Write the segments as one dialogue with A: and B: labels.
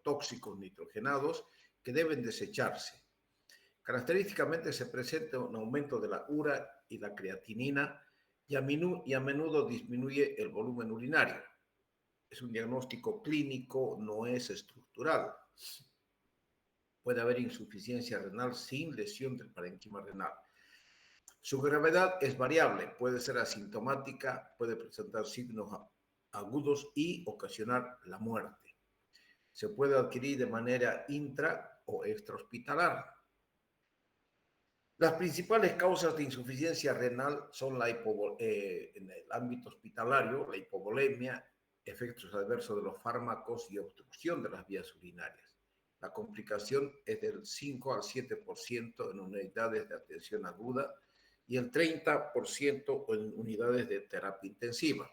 A: nefrotóxicos nitrogenados que deben desecharse. Característicamente se presenta un aumento de la ura y la creatinina y a menudo disminuye el volumen urinario. Es un diagnóstico clínico, no es estructural. Puede haber insuficiencia renal sin lesión del parénquima renal. Su gravedad es variable, puede ser asintomática, puede presentar signos agudos y ocasionar la muerte. Se puede adquirir de manera intra o extrahospitalar. Las principales causas de insuficiencia renal son en el ámbito hospitalario, la hipovolemia, efectos adversos de los fármacos y obstrucción de las vías urinarias. La complicación es del 5 al 7% en unidades de atención aguda y el 30% en unidades de terapia intensiva.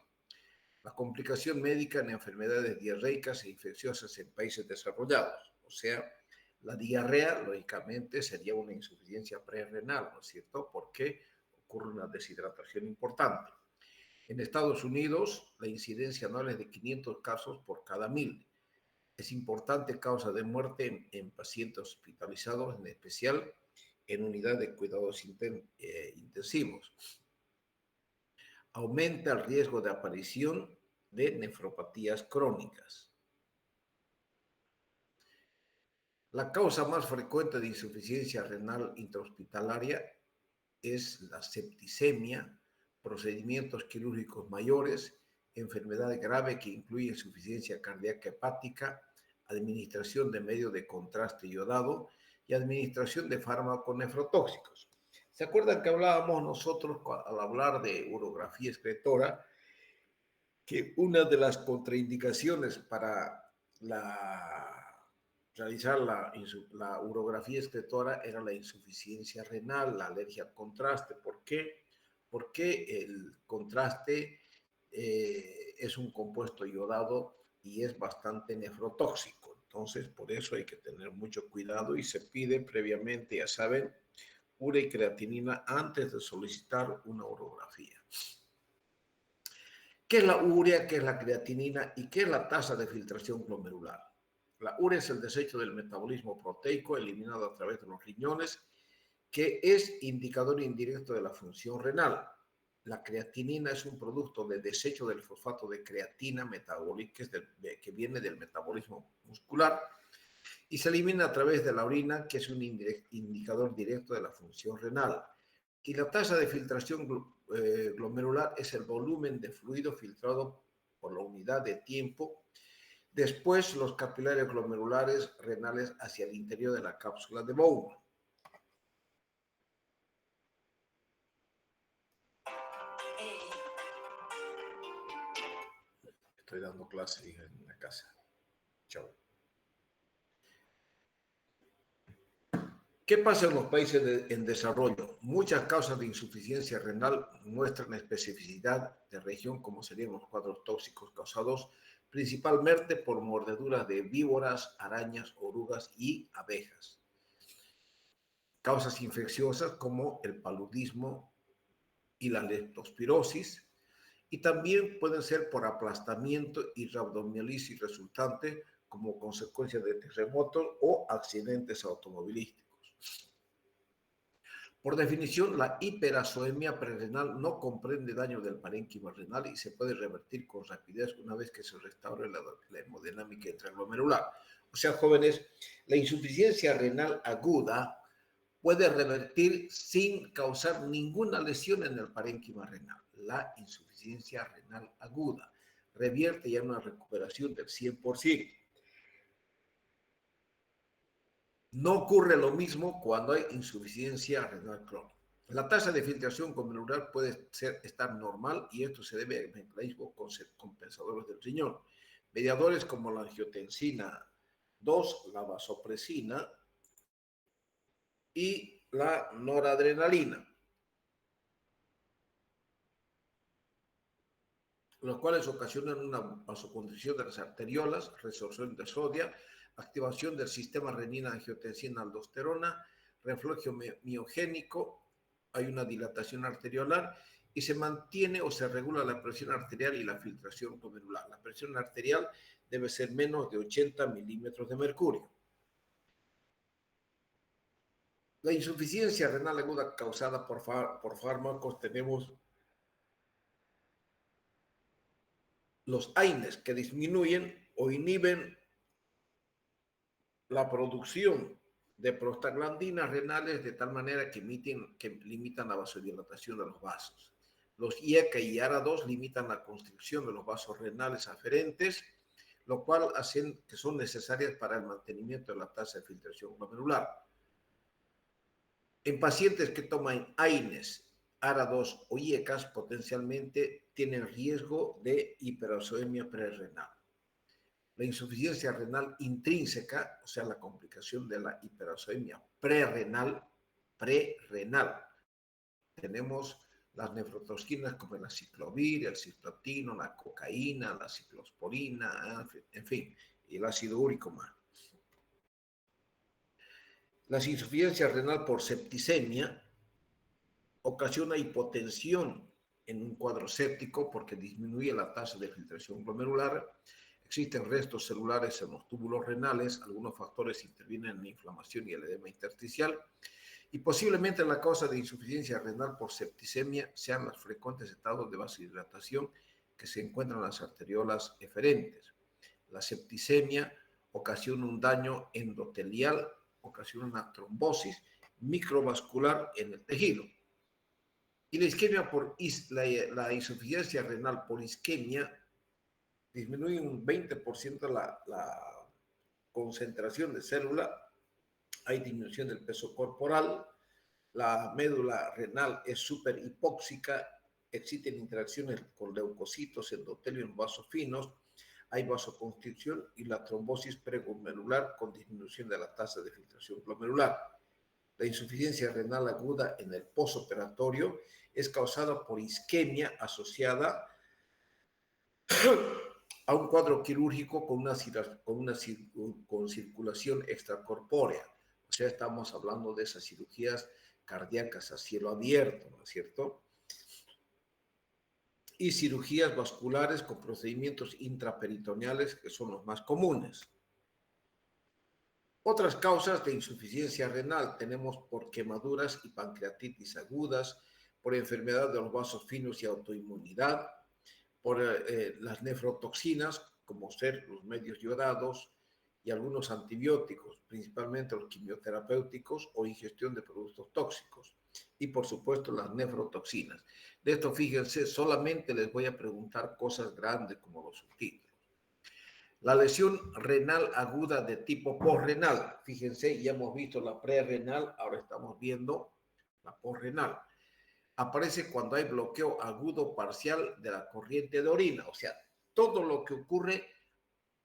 A: La complicación médica en enfermedades diarreicas e infecciosas en países desarrollados, o sea, la diarrea, lógicamente, sería una insuficiencia prerrenal, ¿no es cierto? Porque ocurre una deshidratación importante. En Estados Unidos, la incidencia anual es de 500 casos por cada 1000. Es importante causa de muerte en pacientes hospitalizados, en especial en unidades de cuidados intensivos. Aumenta el riesgo de aparición de nefropatías crónicas. La causa más frecuente de insuficiencia renal intrahospitalaria es la septicemia, procedimientos quirúrgicos mayores, enfermedad grave que incluye insuficiencia cardíaca hepática, administración de medios de contraste iodado y administración de fármacos nefrotóxicos. ¿Se acuerdan que hablábamos nosotros al hablar de urografía excretora que una de las contraindicaciones para realizar la urografía excretora era la insuficiencia renal, la alergia al contraste? ¿Por qué? Porque el contraste es un compuesto iodado y es bastante nefrotóxico. Entonces, por eso hay que tener mucho cuidado y se pide previamente, ya saben, ura y creatinina antes de solicitar una urografía. ¿Qué es la urea, qué es la creatinina y qué es la tasa de filtración glomerular? La urea es el desecho del metabolismo proteico eliminado a través de los riñones, que es indicador indirecto de la función renal. La creatinina es un producto de desecho del fosfato de creatina metabólica que viene del metabolismo muscular y se elimina a través de la orina, que es un indicador directo de la función renal. Y la tasa de filtración glomerular es el volumen de fluido filtrado por la unidad de tiempo. Después, los capilares glomerulares renales hacia el interior de la cápsula de Bowman. Estoy dando clase en la casa. Chao. ¿Qué pasa en los países en desarrollo? Muchas causas de insuficiencia renal muestran especificidad de región, como serían los cuadros tóxicos causados principalmente por mordeduras de víboras, arañas, orugas y abejas. Causas infecciosas como el paludismo y la leptospirosis, y también pueden ser por aplastamiento y rabdomiolisis resultante como consecuencia de terremotos o accidentes automovilísticos. Por definición, la hiperazoemia prerrenal no comprende daño del parénquima renal y se puede revertir con rapidez una vez que se restaure la hemodinámica intraglomerular. O sea, jóvenes, la insuficiencia renal aguda puede revertir sin causar ninguna lesión en el parénquima renal. La insuficiencia renal aguda revierte ya una recuperación del 100%. No ocurre lo mismo cuando hay insuficiencia renal crónica. La tasa de filtración glomerular puede estar normal y esto se debe a mecanismos compensadores del riñón. Mediadores como la angiotensina 2, la vasopresina y la noradrenalina, los cuales ocasionan una vasoconstricción de las arteriolas, resorción de sodio, activación del sistema renina-angiotensina-aldosterona, reflujo miogénico, hay una dilatación arteriolar y se mantiene o se regula la presión arterial y la filtración glomerular. La presión arterial debe ser menos de 80 milímetros de mercurio. La insuficiencia renal aguda causada por fármacos tenemos los AINES que disminuyen o inhiben la producción de prostaglandinas renales de tal manera que limitan la vasodilatación de los vasos. Los IECA y ARA2 limitan la constricción de los vasos renales aferentes, lo cual hacen que son necesarias para el mantenimiento de la tasa de filtración glomerular. En pacientes que toman AINES, ARA2 o IECAS, potencialmente tienen riesgo de hiperuricemia prerrenal. La insuficiencia renal intrínseca, o sea, la complicación de la hiperuricemia prerrenal, tenemos las nefrotoxinas como el aciclovir, el cisplatino, la cocaína, la ciclosporina, en fin, y el ácido úrico más. La insuficiencia renal por septicemia ocasiona hipotensión en un cuadro séptico porque disminuye la tasa de filtración glomerular. Existen restos celulares en los túbulos renales, algunos factores intervienen en la inflamación y el edema intersticial, y posiblemente la causa de insuficiencia renal por septicemia sean los frecuentes estados de vasodilatación que se encuentran en las arteriolas eferentes. La septicemia ocasiona un daño endotelial, ocasiona una trombosis microvascular en el tejido. Y la isquemia la insuficiencia renal por isquemia disminuye un 20% la concentración de célula, hay disminución del peso corporal, la médula renal es súper hipóxica, existen interacciones con leucocitos, endotelios en vasos finos, hay vasoconstricción y la trombosis preglomerular con disminución de la tasa de filtración glomerular. La insuficiencia renal aguda en el posoperatorio es causada por isquemia asociada a un cuadro quirúrgico con circulación extracorpórea. O sea, estamos hablando de esas cirugías cardíacas a cielo abierto, ¿no es cierto? Y cirugías vasculares con procedimientos intraperitoneales que son los más comunes. Otras causas de insuficiencia renal tenemos por quemaduras y pancreatitis agudas, por enfermedad de los vasos finos y autoinmunidad, por las nefrotoxinas, como ser los medios yodados y algunos antibióticos, principalmente los quimioterapéuticos o ingestión de productos tóxicos. Y por supuesto las nefrotoxinas. De esto, fíjense, solamente les voy a preguntar cosas grandes como los subtítulos. La lesión renal aguda de tipo posrenal. Fíjense, ya hemos visto la prerrenal, ahora estamos viendo la posrenal. Aparece cuando hay bloqueo agudo parcial de la corriente de orina, o sea, todo lo que ocurre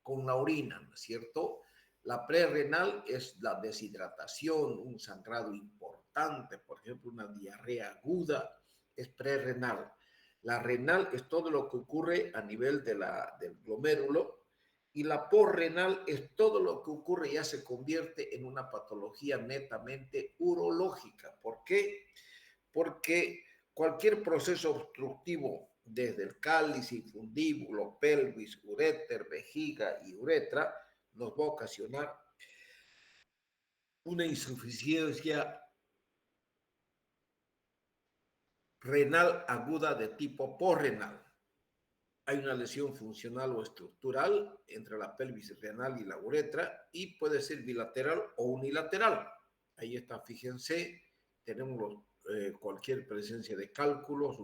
A: con la orina, ¿no es cierto? La prerrenal es la deshidratación, un sangrado importante, por ejemplo, una diarrea aguda, es prerrenal. La renal es todo lo que ocurre a nivel del glomérulo, y la posrenal es todo lo que ocurre, ya se convierte en una patología netamente urológica. ¿Por qué? Porque cualquier proceso obstructivo desde el cáliz, infundíbulo, pelvis, uréter, vejiga y uretra nos va a ocasionar una insuficiencia renal aguda de tipo posrenal. Hay una lesión funcional o estructural entre la pelvis renal y la uretra y puede ser bilateral o unilateral. Ahí está, fíjense, tenemos cualquier presencia de cálculos,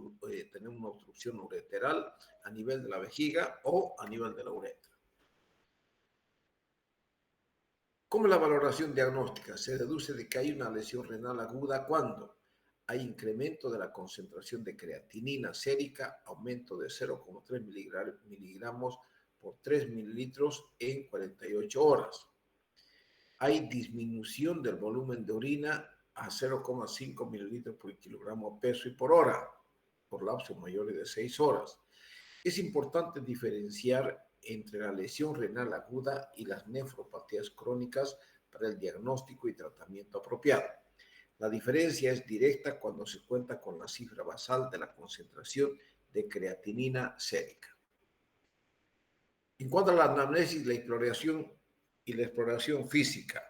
A: tenemos una obstrucción ureteral a nivel de la vejiga o a nivel de la uretra. ¿Cómo es la valoración diagnóstica? Se deduce de que hay una lesión renal aguda cuando hay incremento de la concentración de creatinina sérica, aumento de 0,3 miligramos por 3 mililitros en 48 horas. Hay disminución del volumen de orina a 0,5 mililitros por kilogramo peso y por hora, por lapsos mayores de 6 horas. Es importante diferenciar entre la lesión renal aguda y las nefropatías crónicas para el diagnóstico y tratamiento apropiado. La diferencia es directa cuando se cuenta con la cifra basal de la concentración de creatinina sérica. En cuanto a la anamnesis, la exploración física,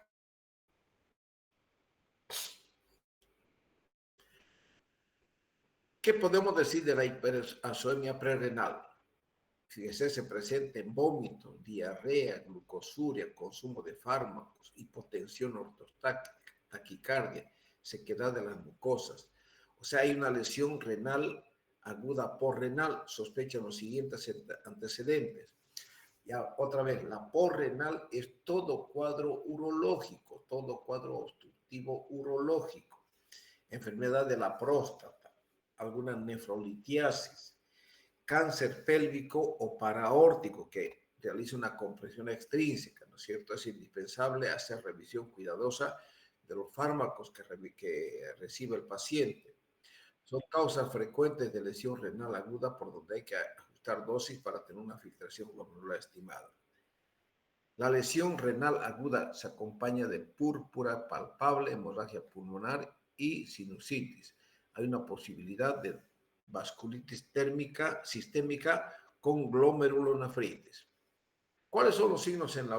A: ¿qué podemos decir de la hiperalzoemia prerrenal? Fíjese, se presenta en vómito, diarrea, glucosuria, consumo de fármacos, hipotensión ortostática, taquicardia, sequedad de las mucosas. O sea, hay una lesión renal aguda porrenal, sospechan los siguientes antecedentes. Ya, otra vez, la porrenal es todo cuadro urológico, todo cuadro obstructivo urológico, enfermedad de la próstata, alguna nefrolitiasis, cáncer pélvico o paraórtico que realiza una compresión extrínseca, ¿no es cierto? Es indispensable hacer revisión cuidadosa de los fármacos que recibe el paciente. Son causas frecuentes de lesión renal aguda por donde hay que ajustar dosis para tener una filtración glomerular estimada. La lesión renal aguda se acompaña de púrpura palpable, hemorragia pulmonar y sinusitis. Hay una posibilidad de vasculitis térmica sistémica con glomerulonefritis. ¿Cuáles son los signos en la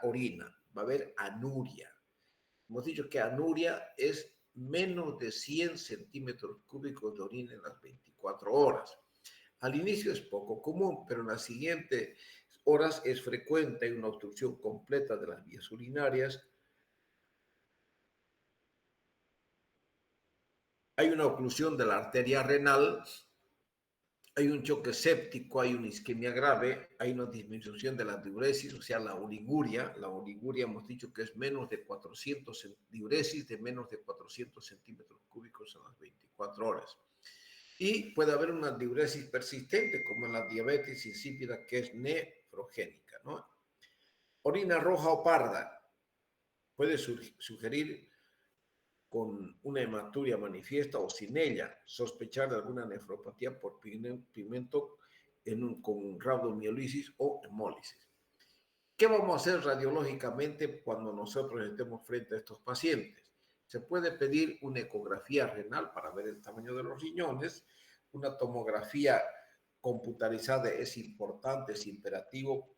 A: orina? Va a haber anuria. Hemos dicho que anuria es menos de 100 centímetros cúbicos de orina en las 24 horas. Al inicio es poco común, pero en las siguientes horas es frecuente. Hay una obstrucción completa de las vías urinarias. Hay una oclusión de la arteria renal. Hay un choque séptico, hay una isquemia grave, hay una disminución de la diuresis, o sea, la oliguria. La oliguria hemos dicho que es menos de 400, diuresis de menos de 400 centímetros cúbicos en las 24 horas. Y puede haber una diuresis persistente, como en la diabetes insípida, que es nefrogénica, ¿no? Orina roja o parda puede sugerir con una hematuria manifiesta o sin ella, sospechar de alguna nefropatía por pigmento con rhabdomiolisis o hemólisis. ¿Qué vamos a hacer radiológicamente cuando nosotros estemos frente a estos pacientes? Se puede pedir una ecografía renal para ver el tamaño de los riñones, una tomografía computarizada es importante, es imperativo,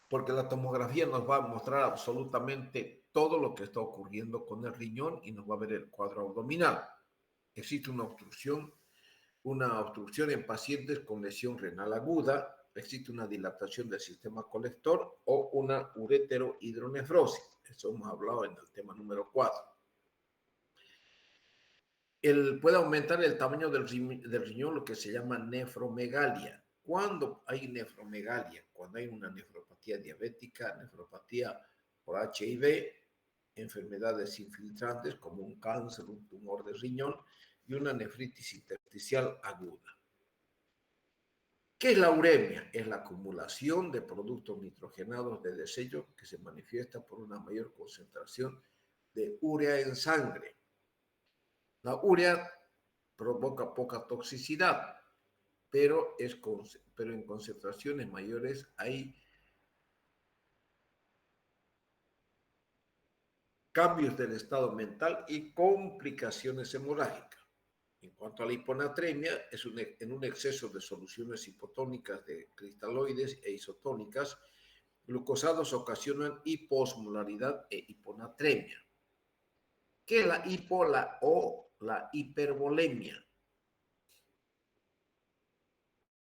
A: porque la tomografía nos va a mostrar absolutamente todo lo que está ocurriendo con el riñón y nos va a ver el cuadro abdominal. Existe una obstrucción en pacientes con lesión renal aguda, existe una dilatación del sistema colector o una ureterohidronefrosis. Eso hemos hablado en el tema número 4. Puede aumentar el tamaño del riñón, lo que se llama nefromegalia. ¿Cuándo hay nefromegalia? Cuando hay una nefropatía diabética, nefropatía por HIV, enfermedades infiltrantes como un cáncer, un tumor de riñón y una nefritis intersticial aguda. ¿Qué es la uremia? Es la acumulación de productos nitrogenados de desecho que se manifiesta por una mayor concentración de urea en sangre. La urea provoca poca toxicidad, pero en concentraciones mayores hay cambios del estado mental y complicaciones hemorrágicas. En cuanto a la hiponatremia, es en un exceso de soluciones hipotónicas de cristaloides e isotónicas, glucosados ocasionan hiposmolaridad e hiponatremia. ¿Qué es la la hipervolemia?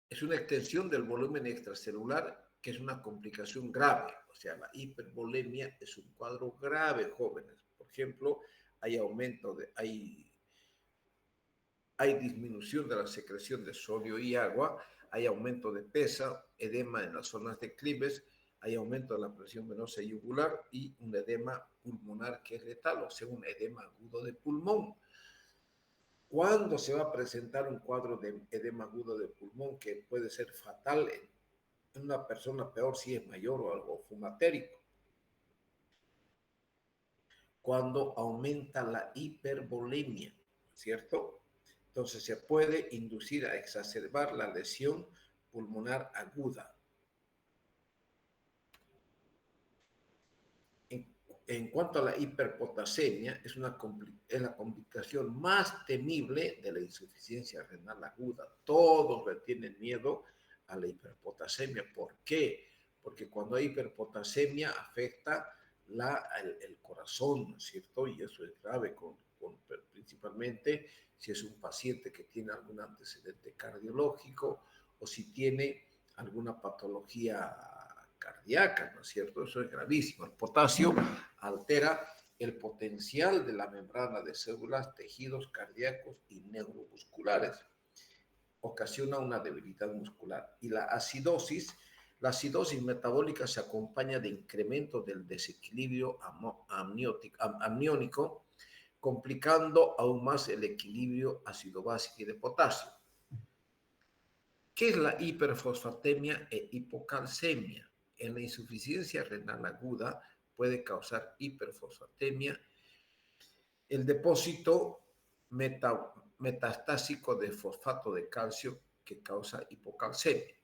A: Es una extensión del volumen extracelular que es una complicación grave. O sea, la hipervolemia es un cuadro grave, jóvenes. Por ejemplo, hay disminución de la secreción de sodio y agua, hay aumento de peso, edema en las zonas de Cribes, hay aumento de la presión venosa yugular y un edema pulmonar que es letal, o sea, un edema agudo de pulmón. ¿Cuándo se va a presentar un cuadro de edema agudo de pulmón que puede ser fatal en una persona, peor si es mayor o algo fumatérico? Cuando aumenta la hipervolemia, ¿cierto? Entonces se puede inducir a exacerbar la lesión pulmonar aguda. en cuanto a la hiperpotasemia, es la complicación más temible de la insuficiencia renal aguda. Todos le tienen miedo a la hiperpotasemia. ¿Por qué? Porque cuando hay hiperpotasemia afecta el corazón, ¿no es cierto? Y eso es grave, principalmente si es un paciente que tiene algún antecedente cardiológico o si tiene alguna patología cardíaca, ¿no es cierto? Eso es gravísimo. El potasio altera el potencial de la membrana de células, tejidos cardíacos y neuromusculares. Ocasiona una debilidad muscular. Y la acidosis metabólica se acompaña de incremento del desequilibrio amniónico, complicando aún más el equilibrio ácido-básico y de potasio. ¿Qué es la hiperfosfatemia e hipocalcemia? En la insuficiencia renal aguda puede causar hiperfosfatemia el depósito metastásico de fosfato de calcio que causa hipocalcemia.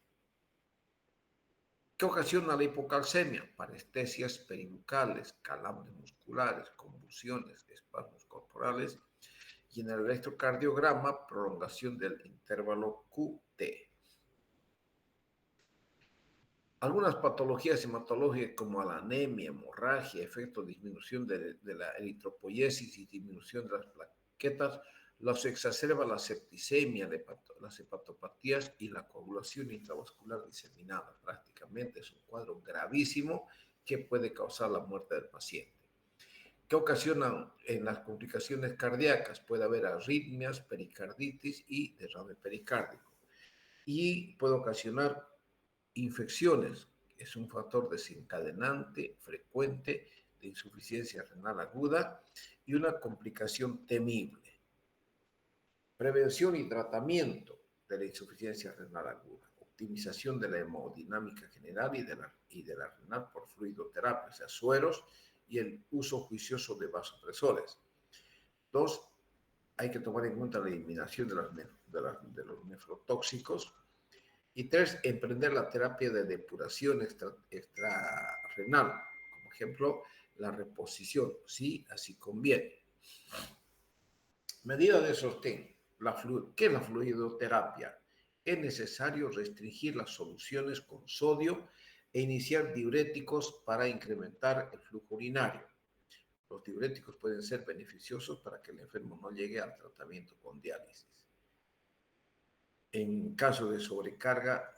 A: ¿Qué ocasiona la hipocalcemia? Parestesias peribucales, calambres musculares, convulsiones, espasmos corporales y en el electrocardiograma prolongación del intervalo QT. Algunas patologías hematológicas como la anemia, hemorragia, efecto de disminución de la eritropoiesis y disminución de las plaquetas los exacerba la septicemia, las hepatopatías y la coagulación intravascular diseminada. Prácticamente es un cuadro gravísimo que puede causar la muerte del paciente. ¿Qué ocasionan en las complicaciones cardíacas? Puede haber arritmias, pericarditis y derrame pericárdico. Y puede ocasionar infecciones. Es un factor desencadenante frecuente de insuficiencia renal aguda y una complicación temible. Prevención y tratamiento de la insuficiencia renal aguda. Optimización de la hemodinámica general y de la renal por fluidoterapia, o sea, sueros y el uso juicioso de vasopresores. 2. Hay que tomar en cuenta la eliminación de los nefrotóxicos. Y 3. Emprender la terapia de depuración extrarrenal, como ejemplo, la reposición, si así conviene. Medida de sostén. ¿Qué es la fluidoterapia? Es necesario restringir las soluciones con sodio e iniciar diuréticos para incrementar el flujo urinario. Los diuréticos pueden ser beneficiosos para que el enfermo no llegue al tratamiento con diálisis. En caso de sobrecarga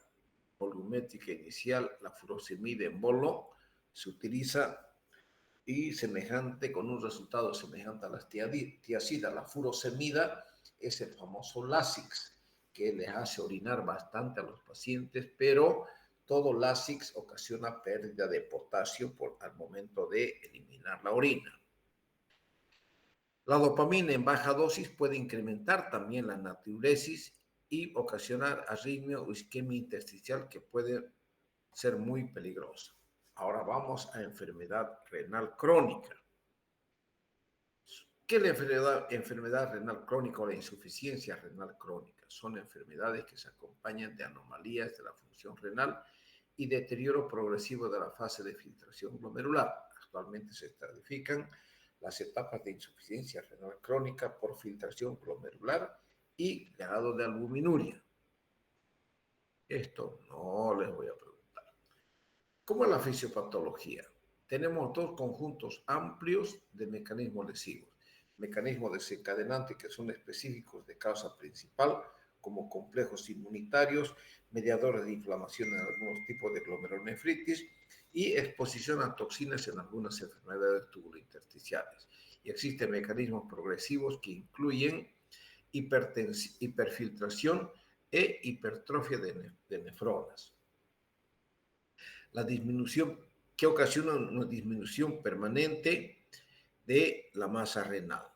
A: volumétrica inicial, la furosemida en bolo se utiliza y con un resultado semejante a las tiazidas. La furosemida es el famoso Lasix, que les hace orinar bastante a los pacientes, pero todo Lasix ocasiona pérdida de potasio al momento de eliminar la orina. La dopamina en baja dosis puede incrementar también la natriuresis y ocasionar arritmia o isquemia intersticial que puede ser muy peligrosa. Ahora vamos a enfermedad renal crónica. ¿Qué es la enfermedad renal crónica o la insuficiencia renal crónica? Son enfermedades que se acompañan de anomalías de la función renal y deterioro progresivo de la fase de filtración glomerular. Actualmente se estratifican las etapas de insuficiencia renal crónica por filtración glomerular y grado de albuminuria. Esto no les voy a preguntar. ¿Cómo es la fisiopatología? Tenemos dos conjuntos amplios de mecanismos lesivos. Mecanismos desencadenantes que son específicos de causa principal, como complejos inmunitarios, mediadores de inflamación en algunos tipos de glomerulonefritis y exposición a toxinas en algunas enfermedades tubulointersticiales. Y existen mecanismos progresivos que incluyen hiperfiltración e hipertrofia de nefronas. La disminución que ocasiona una disminución permanente de la masa renal.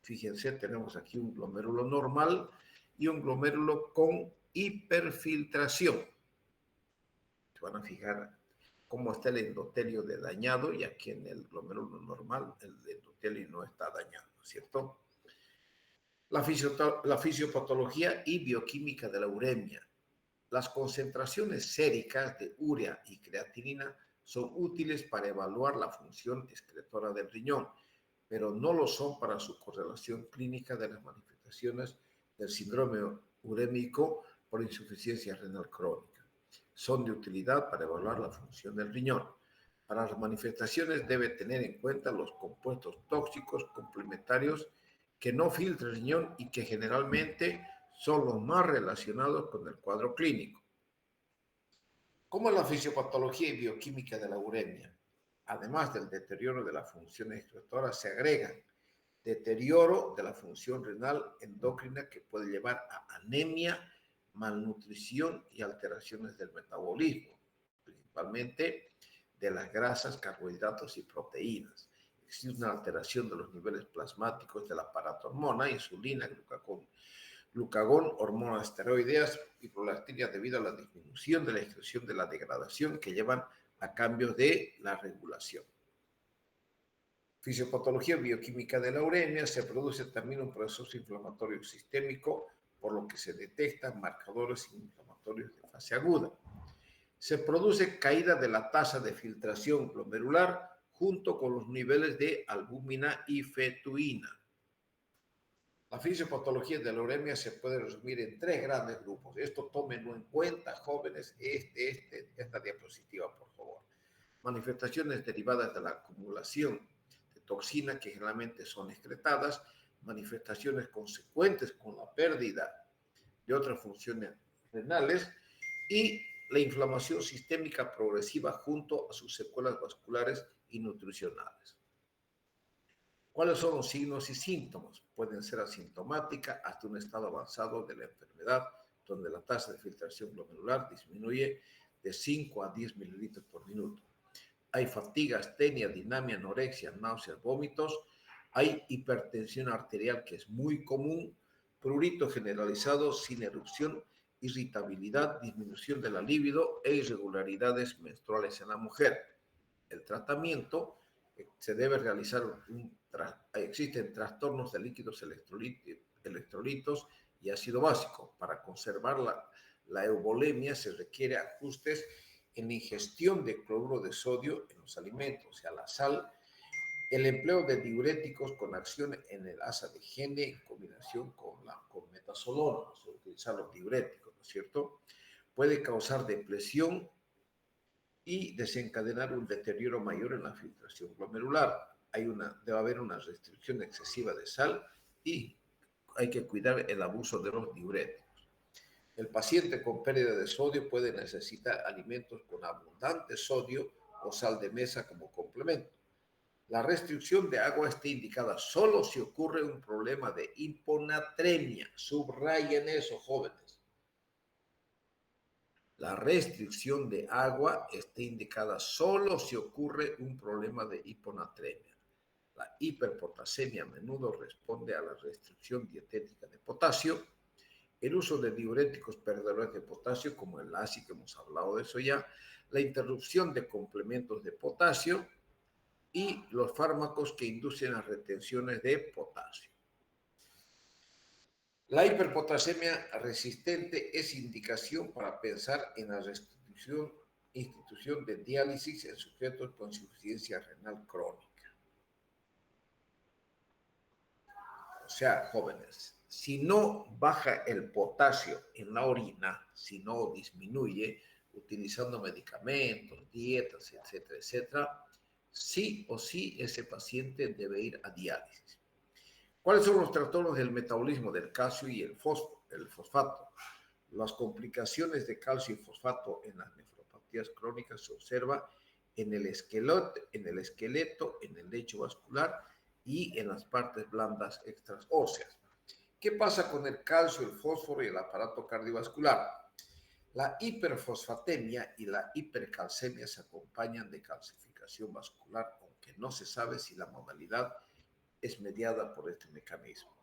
A: Fíjense, tenemos aquí un glomérulo normal y un glomérulo con hiperfiltración. Se van a fijar cómo está el endotelio de dañado y aquí en el glomérulo normal el endotelio no está dañado, ¿cierto? La fisiopatología y bioquímica de la uremia. Las concentraciones séricas de urea y creatinina son útiles para evaluar la función excretora del riñón, pero no lo son para su correlación clínica de las manifestaciones del síndrome urémico por insuficiencia renal crónica. Son de utilidad para evaluar la función del riñón. Para las manifestaciones debe tener en cuenta los compuestos tóxicos complementarios que no filtra el riñón y que generalmente son los más relacionados con el cuadro clínico. ¿Cómo es la fisiopatología y bioquímica de la uremia? Además del deterioro de la función excretora, se agregan deterioro de la función renal endocrina que puede llevar a anemia, malnutrición y alteraciones del metabolismo, principalmente de las grasas, carbohidratos y proteínas. Existe una alteración de los niveles plasmáticos de la paratormona, insulina, glucagón, hormonas esteroideas y prolactina debido a la disminución de la excreción de la degradación que llevan a cambios de la regulación. Fisiopatología bioquímica de la uremia, se produce también un proceso inflamatorio sistémico, por lo que se detectan marcadores inflamatorios de fase aguda. Se produce caída de la tasa de filtración glomerular junto con los niveles de albúmina y fetoína. La fisiopatología de la uremia se puede resumir en 3 grandes grupos. Esto tómenlo en cuenta, jóvenes, esta diapositiva, por favor. Manifestaciones derivadas de la acumulación de toxina que generalmente son excretadas, manifestaciones consecuentes con la pérdida de otras funciones renales y la inflamación sistémica progresiva junto a sus secuelas vasculares y nutricionales. ¿Cuáles son los signos y síntomas? Pueden ser asintomática hasta un estado avanzado de la enfermedad, donde la tasa de filtración glomerular disminuye de 5 a 10 mililitros por minuto. Hay fatiga, astenia, dinamia, anorexia, náuseas, vómitos. Hay hipertensión arterial, que es muy común, prurito generalizado sin erupción, irritabilidad, disminución de la libido e irregularidades menstruales en la mujer. El tratamiento se debe realizar existen trastornos de líquidos electrolitos y ácido básico. Para conservar la euvolemia se requiere ajustes en la ingestión de cloruro de sodio en los alimentos, o sea, la sal, el empleo de diuréticos con acción en el asa de Gene en combinación con metasolona, o sea, utilizar los diuréticos, ¿no es cierto? Puede causar depresión y desencadenar un deterioro mayor en la filtración glomerular. Debe haber una restricción excesiva de sal y hay que cuidar el abuso de los diuréticos. El paciente con pérdida de sodio puede necesitar alimentos con abundante sodio o sal de mesa como complemento. La restricción de agua está indicada solo si ocurre un problema de hiponatremia. Subrayen eso, jóvenes. La restricción de agua está indicada solo si ocurre un problema de hiponatremia. La hiperpotasemia a menudo responde a la restricción dietética de potasio. El uso de diuréticos perdedores de potasio, como el ASI, que hemos hablado de eso ya, la interrupción de complementos de potasio y los fármacos que inducen las retenciones de potasio. La hiperpotasemia resistente es indicación para pensar en la institución de diálisis en sujetos con insuficiencia renal crónica. O sea, jóvenes, si no baja el potasio en la orina, si no disminuye, utilizando medicamentos, dietas, etcétera, etcétera, sí o sí ese paciente debe ir a diálisis. ¿Cuáles son los trastornos del metabolismo del calcio y el fosfato? Las complicaciones de calcio y fosfato en las nefropatías crónicas se observa en el esqueleto, en el lecho vascular y en las partes blandas extraóseas. ¿Qué pasa con el calcio, el fósforo y el aparato cardiovascular? La hiperfosfatemia y la hipercalcemia se acompañan de calcificación vascular, aunque no se sabe si la modalidad es mediada por este mecanismo.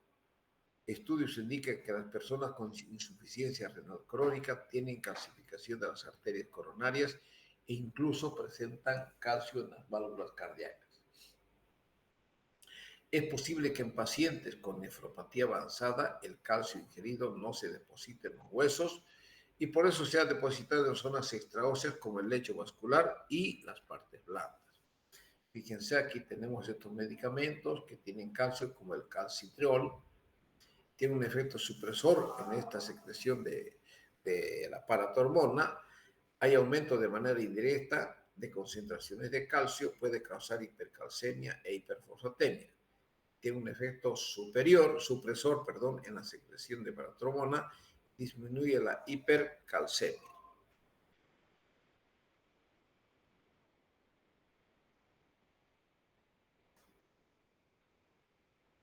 A: Estudios indican que las personas con insuficiencia renal crónica tienen calcificación de las arterias coronarias e incluso presentan calcio en las válvulas cardíacas. Es posible que en pacientes con nefropatía avanzada el calcio ingerido no se deposite en los huesos y por eso se ha depositado en zonas extraóseas como el lecho vascular y las partes blandas. Fíjense, aquí tenemos estos medicamentos que tienen calcio, como el calcitriol, tiene un efecto supresor en esta secreción de la paratormona. Hay aumento de manera indirecta de concentraciones de calcio, puede causar hipercalcemia e hiperfosfatemia. Tiene un efecto supresor, en la secreción de paratormona, disminuye la hipercalcemia.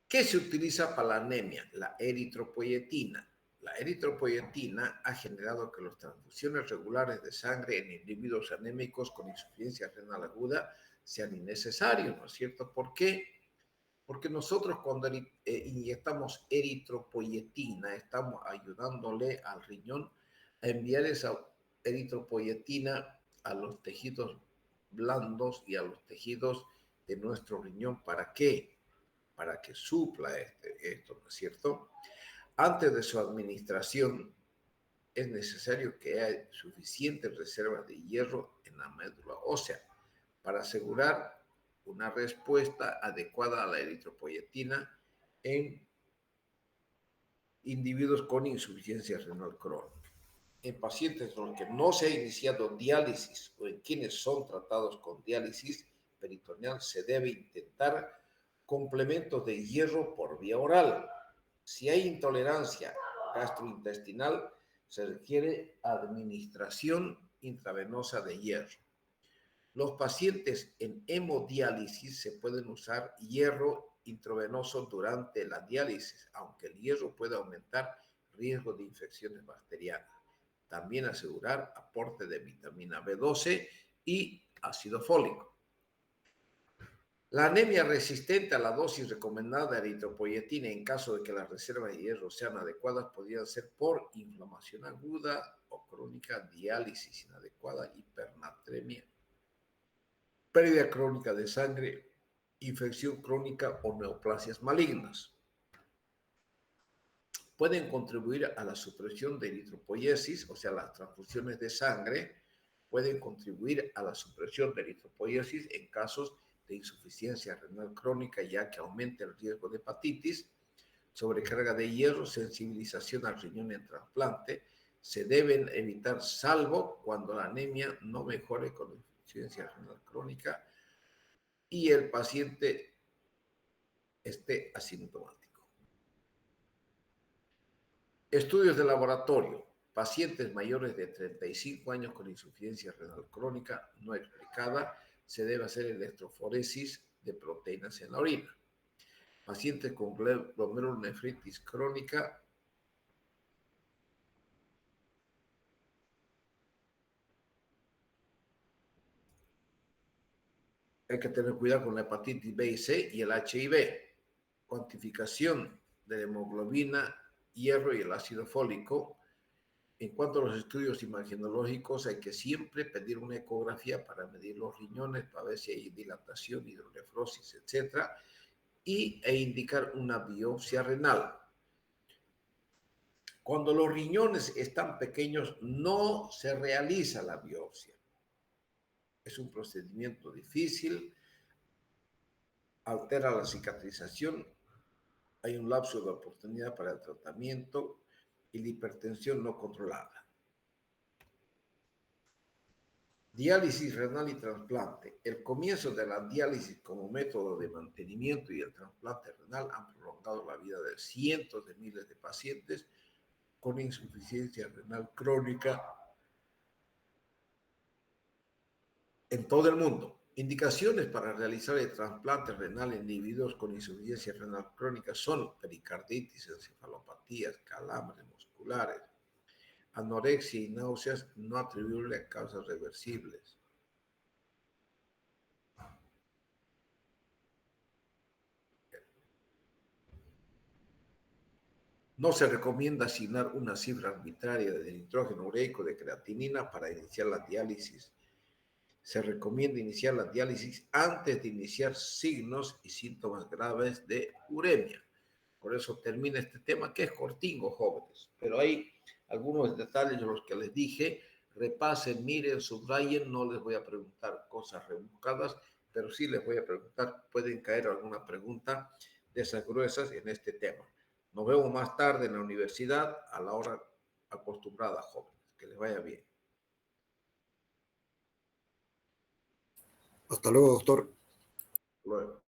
A: ¿Qué se utiliza para la anemia? La eritropoyetina. La eritropoyetina ha generado que las transfusiones regulares de sangre en individuos anémicos con insuficiencia renal aguda sean innecesarios, ¿no es cierto? ¿Por qué? Porque nosotros cuando inyectamos eritropoyetina estamos ayudándole al riñón a enviar esa eritropoyetina a los tejidos blandos y a los tejidos de nuestro riñón. ¿Para qué? Para que supla esto, ¿no es cierto? Antes de su administración es necesario que haya suficientes reservas de hierro en la médula ósea para asegurar una respuesta adecuada a la eritropoyetina en individuos con insuficiencia renal crónica. En pacientes en los que no se ha iniciado diálisis o en quienes son tratados con diálisis peritoneal, se debe intentar complementos de hierro por vía oral. Si hay intolerancia gastrointestinal, se requiere administración intravenosa de hierro. Los pacientes en hemodiálisis se pueden usar hierro intravenoso durante la diálisis, aunque el hierro puede aumentar riesgo de infecciones bacterianas. También asegurar aporte de vitamina B12 y ácido fólico. La anemia resistente a la dosis recomendada de eritropoyetina, en caso de que las reservas de hierro sean adecuadas, podrían ser por inflamación aguda o crónica, diálisis inadecuada, hipernatremia, pérdida crónica de sangre, infección crónica o neoplasias malignas. Pueden contribuir a la supresión de eritropoiesis, o sea, las transfusiones de sangre, pueden contribuir a la supresión de eritropoiesis en casos de insuficiencia renal crónica, ya que aumenta el riesgo de hepatitis, sobrecarga de hierro, sensibilización al riñón en trasplante. Se deben evitar salvo cuando la anemia no mejore con insuficiencia renal crónica y el paciente esté asintomático. Estudios de laboratorio. Pacientes mayores de 35 años con insuficiencia renal crónica no explicada, se debe hacer electroforesis de proteínas en la orina. Pacientes con glomerulonefritis crónica hay que tener cuidado con la hepatitis B y C y el HIV. Cuantificación de la hemoglobina, hierro y el ácido fólico. En cuanto a los estudios imagenológicos, hay que siempre pedir una ecografía para medir los riñones, para ver si hay dilatación, hidronefrosis, etc. E indicar una biopsia renal. Cuando los riñones están pequeños, no se realiza la biopsia. Es un procedimiento difícil, altera la cicatrización, hay un lapso de oportunidad para el tratamiento y la hipertensión no controlada. Diálisis renal y trasplante. El comienzo de la diálisis como método de mantenimiento y el trasplante renal han prolongado la vida de cientos de miles de pacientes con insuficiencia renal crónica en todo el mundo. Indicaciones para realizar el trasplante renal en individuos con insuficiencia renal crónica son pericarditis, encefalopatías, calambres musculares, anorexia y náuseas no atribuibles a causas reversibles. No se recomienda asignar una cifra arbitraria de nitrógeno ureico de creatinina para iniciar la diálisis. Se recomienda iniciar la diálisis antes de iniciar signos y síntomas graves de uremia. Por eso termina este tema que es cortingo, jóvenes, pero hay algunos detalles los que les dije. Repasen, miren, subrayen, no les voy a preguntar cosas rebuscadas, pero sí les voy a preguntar, pueden caer alguna pregunta de esas gruesas en este tema. Nos vemos más tarde en la universidad a la hora acostumbrada, jóvenes. Que les vaya bien.
B: Hasta luego, doctor.
A: Luego.